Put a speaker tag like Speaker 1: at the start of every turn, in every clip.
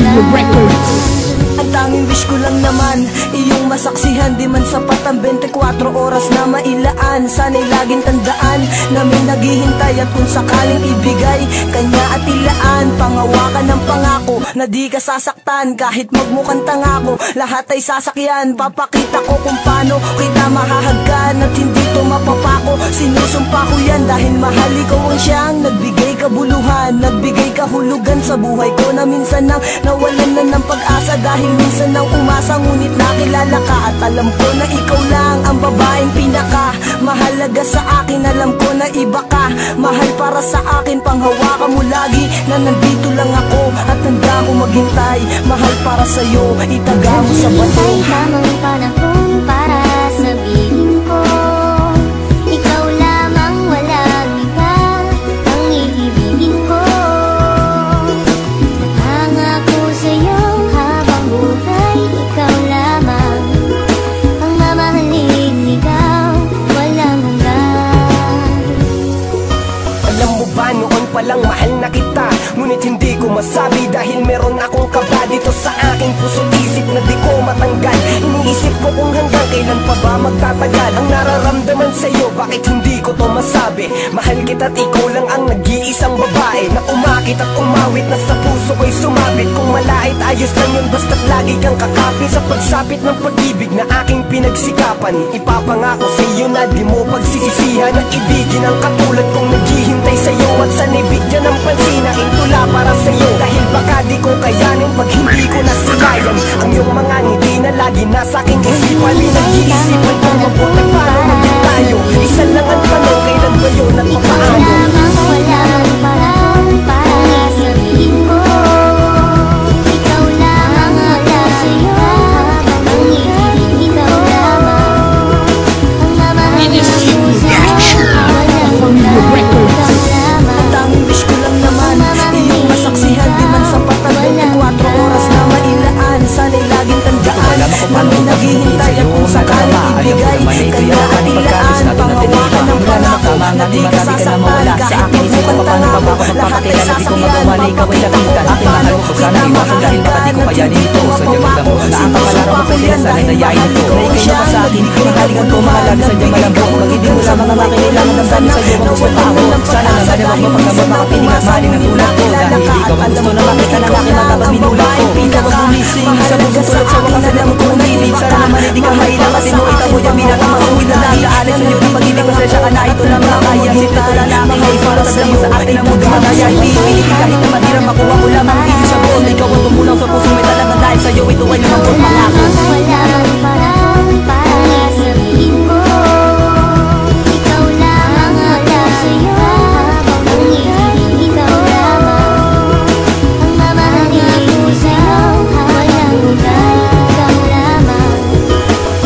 Speaker 1: Familia Records.
Speaker 2: Ang tanging wish ko lang naman, iyong masaksihan. Di man sapat ang 24 oras na mailaan. Sana'y laging tandaan na may naghihintay, at kung sakaling ibigay kanya at ilaan, pangawakan ng pangako na di ka sasaktan. Kahit magmukhang tanga ko, lahat ay sasakyan. Papakita ko kung paano kita mahahagkan, at hindi to mapapako. Sinusumpa ko yan dahil mahal ikaw ang siyang nagbigay kabuluhan, nagbigay kahulugan sa buhay ko, na minsan nang nawalan na ng pag-asa. Dahil minsan nang umasa, ngunit nakilala ka, at alam ko na ikaw lang ang babaeng pinaka mahalaga sa akin. Alam ko na iba ka, mahal para sa akin. Panghawakan mo lagi na nandito lang ako, at handa ko maghintay. Mahal para sa'yo, itaga mo sa bato.
Speaker 3: Tamang panahon para sabihin ko, ikaw lamang, walang iba ang iibigin ko. Nangangako sa'yo habang buhay, ikaw lamang ang mamahalin, ikaw walang hanggan.
Speaker 4: Alam mo ba, noon palang mahal na kita, ngunit hindi ko masabi dahil meron akong kaba dito sa aking puso't isip na di ko matanggal. Iniisip ko kung hanggang kailan pa ba magtatagal ang nararamdaman sa'yo, bakit hindi ko to masabi. Mahal kita at ikaw lang ang nag-iisang babae na umakit at umawit, na sa puso ko'y sumabit. Kung malait ayos lang yun, basta't lagi kang kakapit sa pagsapit ng pag-ibig na aking pinagsikapan. Ipapangako sa'yo na di mo pagsisisihan at ibigin ang katulad kong naghihintay sa'yo, at sanibigyan ng pansin na tula para sa'yo. Dahil baka di ko kayanin pag hindi ko nasilayan ang iyong mga ngiti na lagi nasa aking isipan. Pinag-iisipan kung mabuti paano maging tayo. Isa lang ang tanong, kailan ba yun at papaano?
Speaker 3: Walang parang para sabihin ko, ikaw lamang, wala sa'yo ang iibigin, ikaw lamang ang mamahalin ko sa'yo, walang hanggan, ikaw lamang.
Speaker 2: Ang tanging wish ko lang naman, iyong masaksihan. Di man sapat ang 24 oras na mailaan. Sana'y laging tandaan na may naghihintay, at kung sakaling ibigay kanya at ilaan, pangawakan ng pangako na di ka sasaktan. Kahit magmukhang tanga ko, lahat ay sasakyan. Papakita ko kung paano kita mahahagkan, at hindi ko mapapako. Sinusumpa ko yan dahil mahal ikaw ang siyang nagbigay kabuluhan, nagbigay kahulugan sa buhay ko, na minsan na nawalan ng pag-asa. Dahil minsan na umasa, ngunit nakilala ka, at alam ko na ikaw lang ang babaeng pinaka mahalaga sa akin. Alam ko na iba ka, mahal para sa akin. Panghawakan mo lagi na nandito lang ako, at handa ko maghintay. Mahal para sa'yo, itaga mo sa bato.
Speaker 1: Kahit na mahirap makuha ko lamang hindi sa buong, ikaw ang tumulang sa puso, may talagang dahil sa'yo ito ay lumabot pangako.
Speaker 3: Walang parang para sabihin ko, ikaw lamang, wala sa'yo ang iibigin, ikaw lamang ang mamahalin ko sa'yo, walang hanggan, ikaw lamang.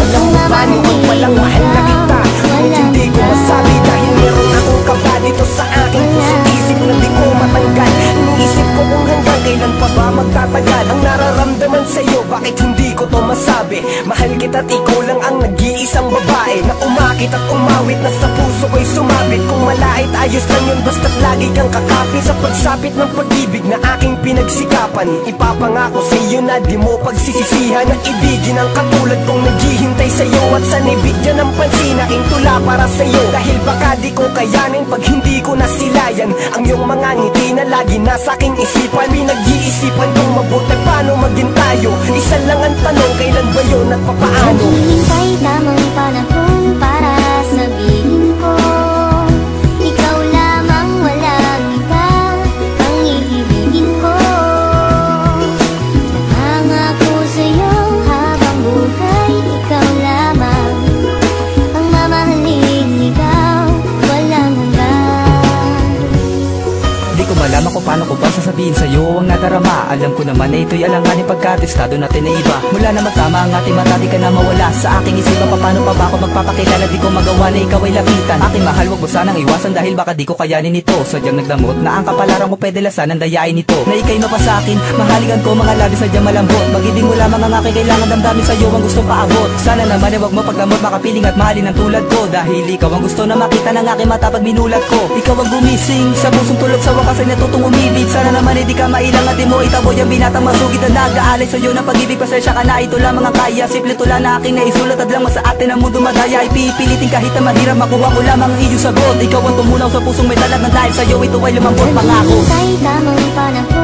Speaker 4: Alam mo ba, noon palang mahal na kita, ngunit hindi ko masabi dahil meron akong kaba dito sa aking puso't isip na di ko matanggal. Iniisip ko kung hanggang kailan pa ba magtatagal ang nararamdaman sa'yo, bakit hindi ko to masabi. Mahal kita at ikaw lang ang nag-iisang babae na umakit at umawit, na sa puso ko'y sumabit. Kung malait ayos lang yun, basta't lagi kang kakapit sa pagsapit ng pag-ibig na aking pinagsikapan. Ipapangako sa'yo na di mo pagsisisihan at ibigin ang katulad kong naghihintay sa'yo, at sanibigyan ng pansin na tula para sa'yo. Dahil baka di ko kayanin pag hindi ko nasilayan ang iyong mga ngiti na lagi nasa aking isipan. Pinag-iisipan kung mabuti paano maging tayo. Isa lang ang tanong, kailan ba yun at papaano?
Speaker 3: Naghihintay tamang panahon para sabihin ko, ikaw lamang, walang iba ang iibigin ko. Nangangako sa'yo habang buhay, ikaw lamang ang mamahalin, ikaw walang hanggan.
Speaker 1: Di ko malaman kung paano ko ba sasabihin sa'yo ang nadarama. Alam ko naman na ito'y alanganin pagkatestado natin na iba. Mula na magtama ang ating mata, di ka na mawala sa aking isipan. Paano pa ba ako magpapakilala, di ko magawa na ikaw ay lapitan. Aking mahal, wag mo sanang iwasan dahil baka di ko kayanin ito. Sadyang nagdamot na ang kapalaran ko, pwede lasan ang dayain ito. Na ika'y mapasakin, mahaligan ko mga labi sadyang malambot. Mag-ibig mo lamang ang aking kailangan, damdamin sa'yo ang gustong paabot. Sana naman ay wag mo pagdamot, makapiling at mahalin ang tulad ko. Dahil ikaw ang gusto na makita ng aking mata pag minulat ko. Ikaw ang gumising sa pusong tulog, sa wakas ay natutungo umibig. Sana naman hindi ka mailang at di mo itaboy ang binatang masugid na nag-aalay sa'yo ng pag-ibig. Pasensya ka na, ito lamang ang kaya. Simple tula na aking naisulat at lang sa atin ang mundo madaya. Ipipilitin kahit na mahirap, makuha ko lamang ang iyong sagot. Ikaw ang tumunaw sa pusong may talat na dahil sa'yo ito ay lumambot pangako.
Speaker 3: Naghihintay tamang panahon